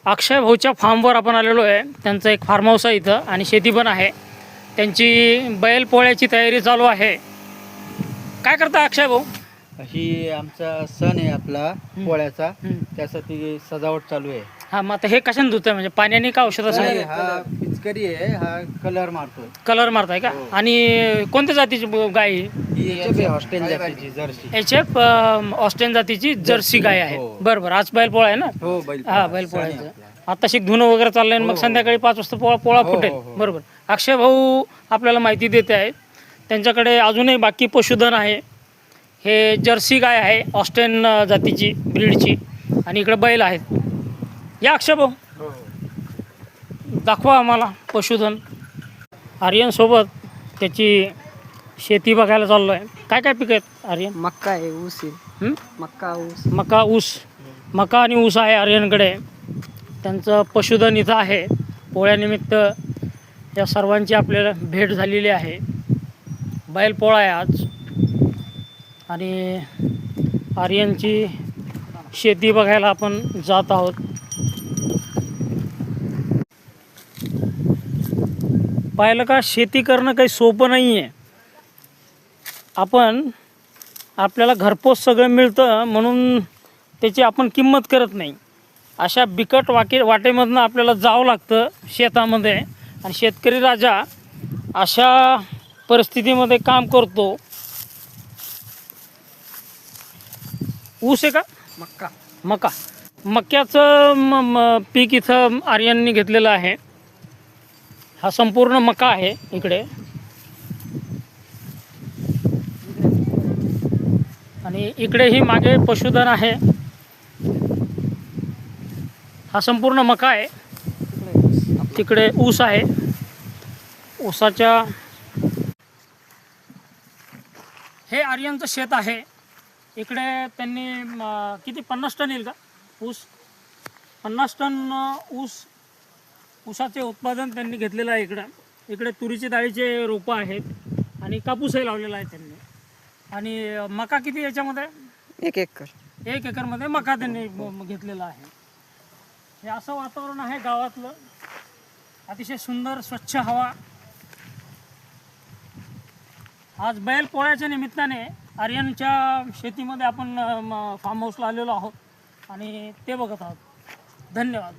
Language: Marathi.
अक्षय भाऊच्या फार्मवर आपण आलेलो आहे. त्यांचं एक फार्म हाऊस आहे इथं आणि शेती पण आहे. त्यांची बैल पोळ्याची तयारी चालू आहे. काय करता अक्षय भाऊ? ही आमचा सण आहे आपला पोळ्याचा, त्यासाठी सजावट चालू आहे. हां, मग आता हे कशाने धुतंय, म्हणजे पाण्याने का औषधासाठी? हा पिचकरी आहे, हा कलर मारतोय. कलर मारताय का? आणि कोणत्या जातीची गाय आहे? ही HF हॉस्टेल जातीची जर्सी. HF ऑस्ट्रेन जातीची जर्सी गाय आहे. हो. बरं, आज बैल पोळा आहे ना? हो बैल हा, बैल पोळायचं. आता शिक धुणं वगैरे चाललंय आणि मग संध्याकाळी 5 वाजता पोळा हो, फुटेल. हो, हो. बरोबर. अक्षय भाऊ आपल्याला माहिती देते आहेत. त्यांच्याकडे अजूनही बाकी पशुधन आहे. हे जर्सी गाय आहे ऑस्ट्रेन जातीची ब्रीडची, आणि इकडे बैल आहेत. या अक्षय भाऊ, दाखवा आम्हाला पशुधन. आर्यनसोबत त्याची शेती बघायला चाललो आहे. काय काय पिकं आहेत आर्यन? मक्का आहे, ऊस आहे. मक्का, ऊस. मका आणि ऊस आहे आर्यनकडे. त्यांचं पशुधन इथं आहे. पोळ्यानिमित्त या सर्वांची आपल्याला भेट झालेली आहे. बैल पोळा आहे आज आणि आर्यनची शेती बघायला आपण जात आहोत. पाहिलं का, शेती करणं काही सोपं नाही आहे. आपल्याला घरपोच सगळं मिळतं म्हणून त्याची आपण किंमत करत नाही. अशा बिकट वाटेमधनं आपल्याला जावं लागतं शेतामध्ये, आणि शेतकरी राजा अशा परिस्थितीमध्ये काम करतो. ऊस आहे का? मक्याचं पीक इथं आर्यननी घेतलेलं आहे. हा संपूर्ण मका आहे इकडे, आणि इकडेही मागे पशुधन आहे. हा संपूर्ण मका आहे. तिकडे ऊस आहे. ऊसाच्या हे आर्यनचं शेत आहे. इकडे त्यांनी किती 50 टन येईल का ऊस? 50 टन ऊसाचे उत्पादन त्यांनी घेतलेलं आहे. इकडे तुरीची डाळीचे रोपं आहेत आणि कापूसही लावलेला आहे त्यांनी. आणि मका किती याच्यामध्ये? 1 एकर. 1 एकरमध्ये मका त्यांनी घेतलेला आहे. हे असं वातावरण आहे गावातलं. अतिशय सुंदर स्वच्छ हवा. आज बैल पोळ्याच्या निमित्ताने आर्यनच्या शेतीमध्ये आपण फार्म हाऊसला आलेलो आहोत आणि ते बघत आहोत. धन्यवाद.